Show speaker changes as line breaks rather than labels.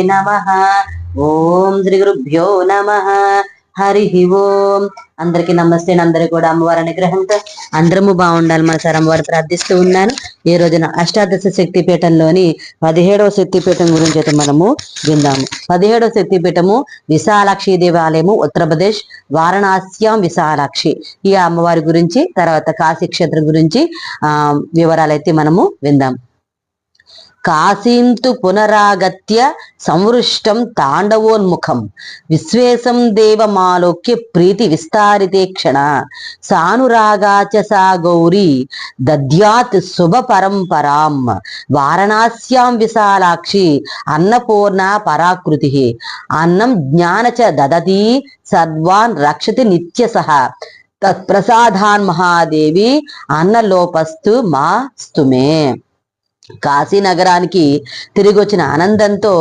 నమః. ఓం శ్రీ గురుభ్యో నమః. హరి ఓం. అందరికి నమస్తే. అందరికి కూడా అమ్మవారి అనుగ్రహంతో అందరము బాగుండాలి మనసారి అమ్మవారి ప్రార్థిస్తూ ఉన్నాను. ఈ రోజున అష్టాదశ శక్తి పీఠంలోని 17వ శక్తిపీఠం గురించి అయితే మనము విందాము. 17వ శక్తిపీఠము విశాలాక్షి దేవాలయము, ఉత్తరప్రదేశ్, వారణాస్యాం విశాలాక్షి. ఈ అమ్మవారి గురించి, తర్వాత కాశీ క్షేత్రం గురించి వివరాలైతే మనము విందాం. కాశీంతు పునరాగత్య సంవృష్టం తాండవోన్ముఖం విశ్వేశం దేవమాలోక్య ప్రీతి విస్తారితే క్షణ సానురాగాచ సా గౌరీ దద్యాత్ శుభ పరంపరాం వారణాస్యాం విశాలాక్షి అన్నపూర్ణ పరాకృతి అన్నం జ్ఞాన చ దదతి సర్వాన్ రక్షతి నిత్యసః తత్ప్రసాదాన్ మహాదేవి అన్నలోపస్తు మా స్తుమే. కాశీ నగరానికి తిరిగి వచ్చిన ఆనందంతో